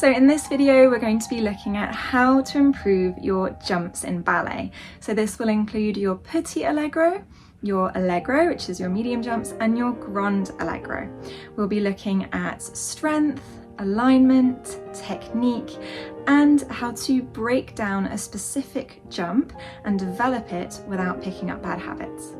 So in this video, we're going to be looking at how to improve your jumps in ballet. So this will include your Petit Allegro, your Allegro, which is your medium jumps, and your Grand Allegro. We'll be looking at strength, alignment, technique, and how to break down a specific jump and develop it without picking up bad habits.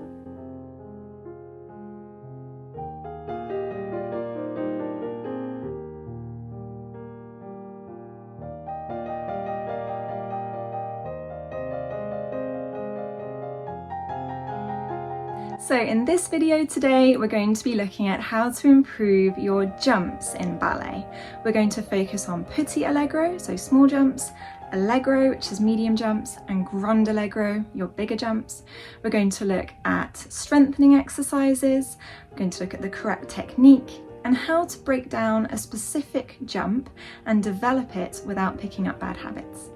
So in this video today, we're going to be looking at how to improve your jumps in ballet. We're going to focus on Petit Allegro, so small jumps, Allegro, which is medium jumps, and Grand Allegro, your bigger jumps. We're going to look at strengthening exercises, we're going to look at the correct technique, and how to break down a specific jump and develop it without picking up bad habits.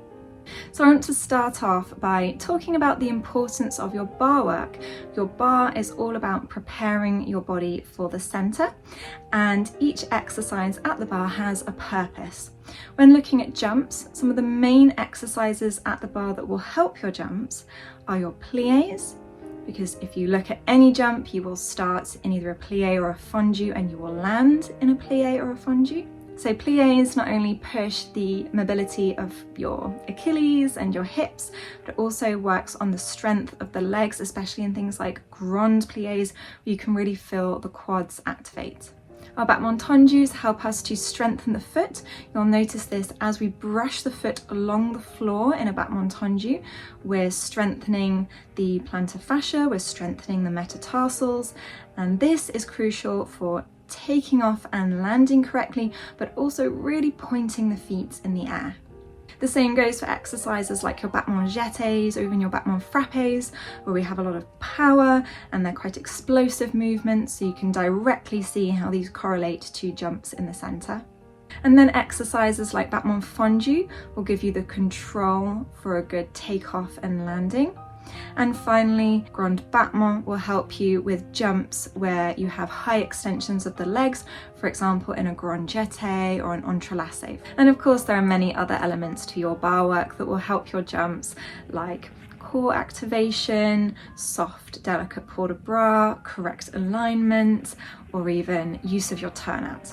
So I want to start off by talking about the importance of your bar work. Your bar is all about preparing your body for the center, and each exercise at the bar has a purpose. When looking at jumps, some of the main exercises at the bar that will help your jumps are your pliés, because if you look at any jump, you will start in either a plié or a fondu and you will land in a plié or a fondu. So pliés not only push the mobility of your Achilles and your hips, but it also works on the strength of the legs, especially in things like grand pliés, where you can really feel the quads activate. Our battement tendus help us to strengthen the foot. You'll notice this as we brush the foot along the floor in a battement tendu. We're strengthening the plantar fascia, we're strengthening the metatarsals, and this is crucial for taking off and landing correctly, but also really pointing the feet in the air. The same goes for exercises like your battement jetés or even your battement frappés, where we have a lot of power and they're quite explosive movements, so you can directly see how these correlate to jumps in the center. And then exercises like battement fondu will give you the control for a good takeoff and landing. And finally, grand battement will help you with jumps where you have high extensions of the legs, for example in a grand jeté or an entrelacé. And of course there are many other elements to your bar work that will help your jumps, like core activation, soft delicate port de bras, correct alignment, or even use of your turnout.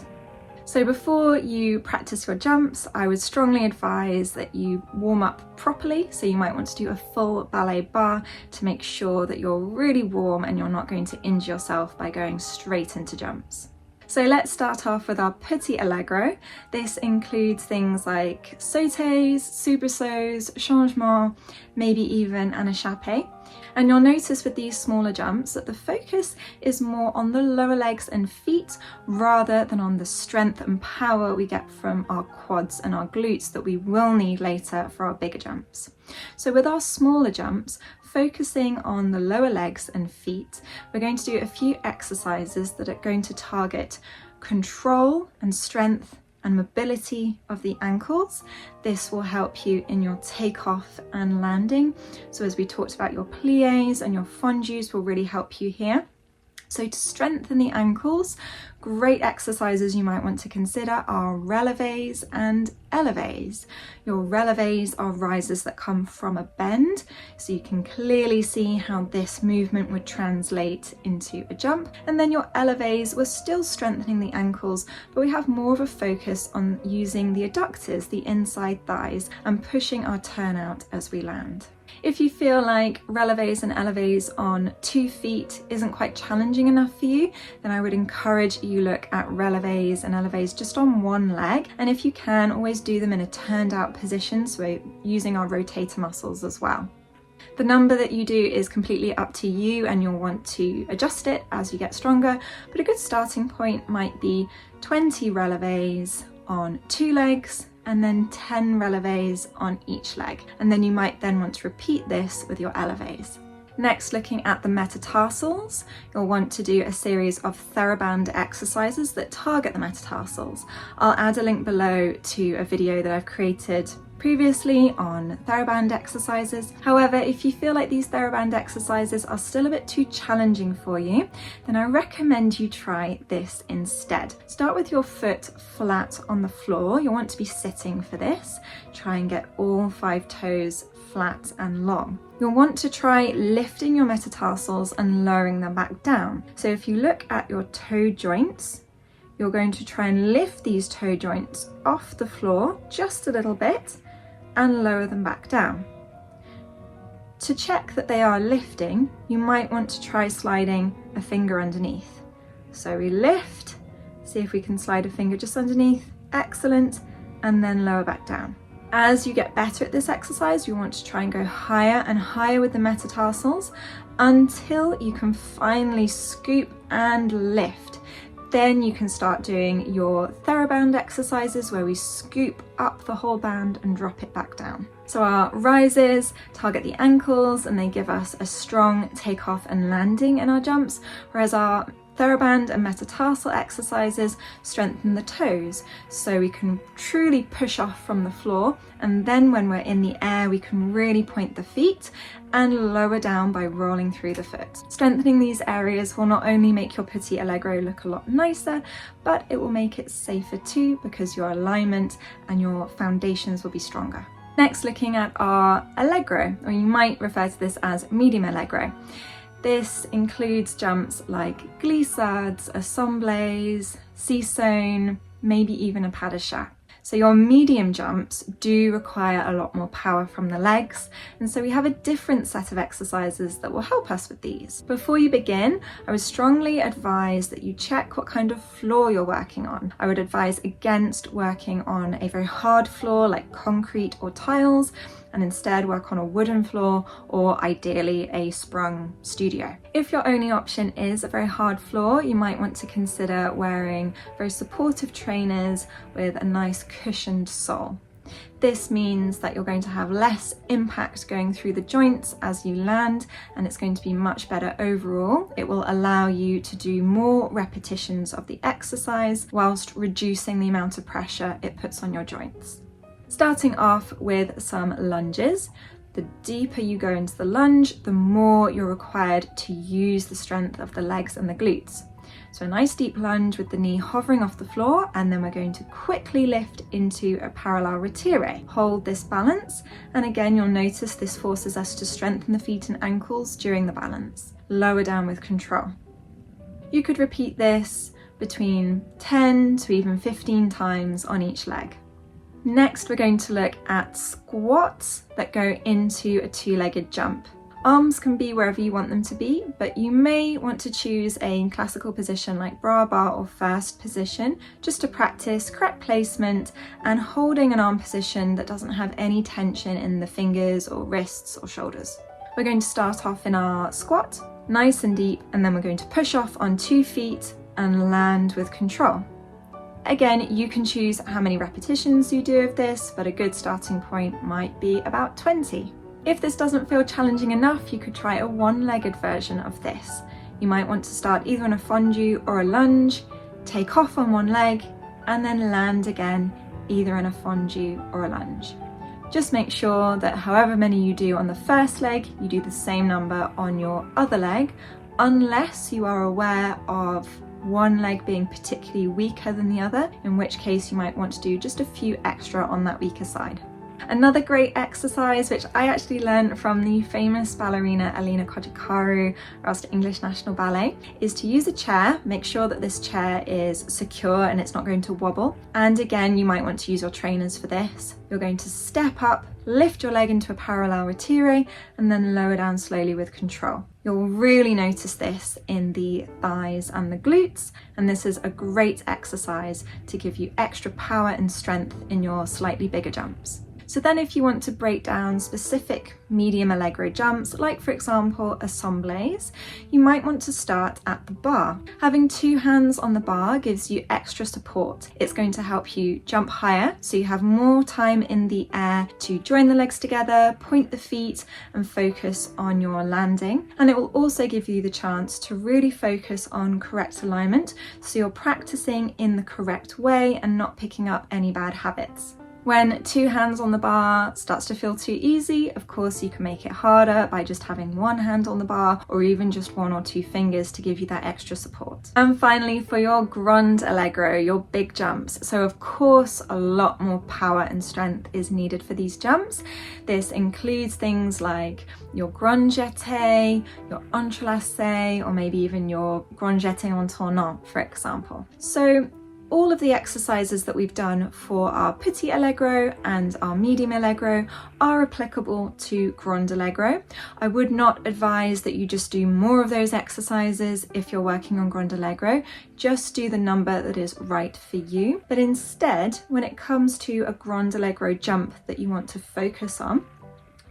So before you practice your jumps, I would strongly advise that you warm up properly. So you might want to do a full ballet bar to make sure that you're really warm and you're not going to injure yourself by going straight into jumps. So let's start off with our Petit Allegro. This includes things like sautés, soubresauts, changements, maybe even an échappé. And you'll notice with these smaller jumps that the focus is more on the lower legs and feet rather than on the strength and power we get from our quads and our glutes that we will need later for our bigger jumps. So with our smaller jumps, focusing on the lower legs and feet, we're going to do a few exercises that are going to target control and strength and mobility of the ankles. This will help you in your takeoff and landing. So as we talked about, your pliés and your fondus will really help you here. So to strengthen the ankles, great exercises you might want to consider are relevés and élevés. Your relevés are rises that come from a bend, so you can clearly see how this movement would translate into a jump. And then your élevés, we're still strengthening the ankles, but we have more of a focus on using the adductors, the inside thighs, and pushing our turnout as we land. If you feel like relevés and élevés on 2 feet isn't quite challenging enough for you, then I would encourage you look at relevés and élevés just on 1 leg. And if you can, always do them in a turned out position, so using our rotator muscles as well. The number that you do is completely up to you and you'll want to adjust it as you get stronger, but a good starting point might be 20 relevés on 2 legs, and then 10 relevés on each leg. And then you might then want to repeat this with your élevés. Next, looking at the metatarsals, you'll want to do a series of TheraBand exercises that target the metatarsals. I'll add a link below to a video that I've created previously on TheraBand exercises. However, if you feel like these TheraBand exercises are still a bit too challenging for you, then I recommend you try this instead. Start with your foot flat on the floor. You'll want to be sitting for this. Try and get all 5 toes flat and long. You'll want to try lifting your metatarsals and lowering them back down. So if you look at your toe joints, you're going to try and lift these toe joints off the floor just a little bit and lower them back down. To check that they are lifting, you might want to try sliding a finger underneath. So we lift, see if we can slide a finger just underneath, excellent, and then lower back down. As you get better at this exercise, you want to try and go higher and higher with the metatarsals until you can finally scoop and lift. Then you can start doing your TheraBand exercises where we scoop up the whole band and drop it back down. So our rises target the ankles and they give us a strong takeoff and landing in our jumps, whereas our TheraBand and metatarsal exercises strengthen the toes so we can truly push off from the floor, and then when we're in the air we can really point the feet and lower down by rolling through the foot. Strengthening these areas will not only make your Petit Allegro look a lot nicer, but it will make it safer too because your alignment and your foundations will be stronger. Next, looking at our Allegro, or you might refer to this as medium Allegro. This includes jumps like glissades, assemblées, seesaw, maybe even a pas de chat. So your medium jumps do require a lot more power from the legs, and so we have a different set of exercises that will help us with these. Before you begin, I would strongly advise that you check what kind of floor you're working on. I would advise against working on a very hard floor like concrete or tiles, and instead work on a wooden floor or ideally a sprung studio. If your only option is a very hard floor, you might want to consider wearing very supportive trainers with a nice cushioned sole. This means that you're going to have less impact going through the joints as you land, and it's going to be much better overall. It will allow you to do more repetitions of the exercise whilst reducing the amount of pressure it puts on your joints. Starting off with some lunges. The deeper you go into the lunge, the more you're required to use the strength of the legs and the glutes. So a nice deep lunge with the knee hovering off the floor, and then we're going to quickly lift into a parallel retire. Hold this balance, and again you'll notice this forces us to strengthen the feet and ankles during the balance. Lower down with control. You could repeat this between 10 to even 15 times on each leg. Next, we're going to look at squats that go into a two-legged jump. Arms can be wherever you want them to be, but you may want to choose a classical position like bra bar or first position, just to practice correct placement and holding an arm position that doesn't have any tension in the fingers or wrists or shoulders. We're going to start off in our squat, nice and deep, and then we're going to push off on 2 feet and land with control. Again, you can choose how many repetitions you do of this, but a good starting point might be about 20. If this doesn't feel challenging enough, you could try a one-legged version of this. You might want to start either on a fondue or a lunge, take off on one leg, and then land again, either in a fondue or a lunge. Just make sure that however many you do on the first leg, you do the same number on your other leg, unless you are aware of one leg being particularly weaker than the other, in which case you might want to do just a few extra on that weaker side. Another great exercise, which I actually learned from the famous ballerina Alina Kojikaru at English National Ballet, is to use a chair. Make sure that this chair is secure and it's not going to wobble. And again, you might want to use your trainers for this. You're going to step up, lift your leg into a parallel retire, and then lower down slowly with control. You'll really notice this in the thighs and the glutes, and this is a great exercise to give you extra power and strength in your slightly bigger jumps. So then if you want to break down specific medium Allegro jumps, like for example assemblées, you might want to start at the bar. Having 2 hands on the bar gives you extra support. It's going to help you jump higher, so you have more time in the air to join the legs together, point the feet, and focus on your landing. And it will also give you the chance to really focus on correct alignment, so you're practicing in the correct way and not picking up any bad habits. When 2 hands on the bar starts to feel too easy, of course you can make it harder by just having 1 hand on the bar, or even just 1 or 2 fingers to give you that extra support. And finally, for your Grand Allegro, your big jumps. So of course a lot more power and strength is needed for these jumps. This includes things like your grand jeté, your entrelacé, or maybe even your grand jeté en tournant, for example. So all of the exercises that we've done for our Petit Allegro and our Medium Allegro are applicable to Grand Allegro. I would not advise that you just do more of those exercises if you're working on Grand Allegro. Just do the number that is right for you. But instead, when it comes to a Grand Allegro jump that you want to focus on,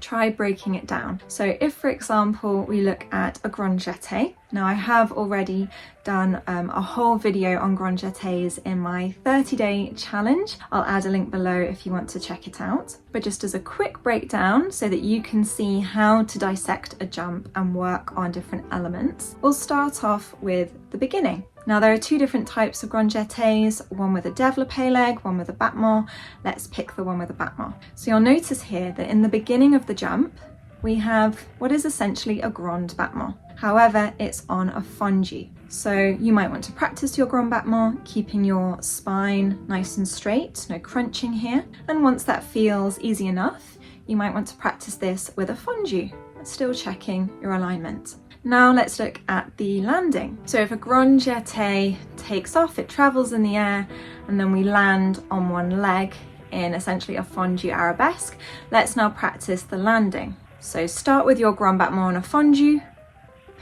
try breaking it down. So if, for example, we look at a grand jeté, now I have already done a whole video on grand jetés in my 30-day challenge. I'll add a link below if you want to check it out. But just as a quick breakdown so that you can see how to dissect a jump and work on different elements, we'll start off with the beginning. Now there are 2 different types of grand jetés, one with a développé leg, one with a battement. Let's pick the one with a battement. So you'll notice here that in the beginning of the jump, we have what is essentially a grand battement. However, it's on a fondu. So you might want to practice your grand battement, keeping your spine nice and straight, no crunching here. And once that feels easy enough, you might want to practice this with a fondu, still checking your alignment. Now let's look at the landing. So if a grand jeté takes off, it travels in the air, and then we land on one leg in essentially a fondu arabesque. Let's now practice the landing. So start with your grand battement on a fondu,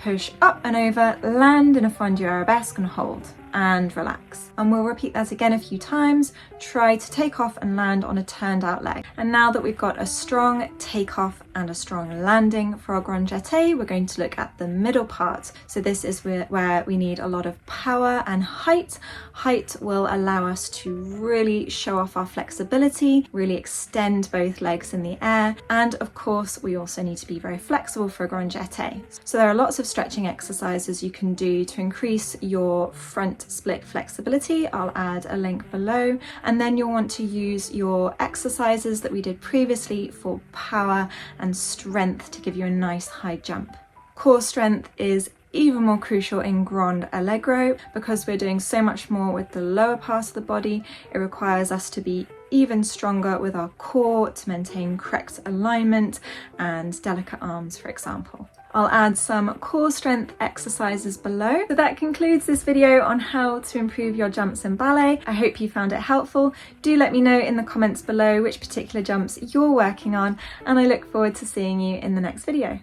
push up and over, land in a fondu arabesque and hold, and relax. And we'll repeat that again a few times. Try to take off and land on a turned out leg. And now that we've got a strong takeoff and a strong landing for our grand jeté, we're going to look at the middle part. So this is where we need a lot of power and height. Height will allow us to really show off our flexibility, really extend both legs in the air. And of course, we also need to be very flexible for a grand jeté. So there are lots of stretching exercises you can do to increase your front split flexibility. I'll add a link below, and then you'll want to use your exercises that we did previously for power and strength to give you a nice high jump. Core strength is even more crucial in Grand Allegro because we're doing so much more with the lower part of the body. It requires us to be even stronger with our core to maintain correct alignment and delicate arms, for example. I'll add some core strength exercises below. So that concludes this video on how to improve your jumps in ballet. I hope you found it helpful. Do let me know in the comments below which particular jumps you're working on, and I look forward to seeing you in the next video.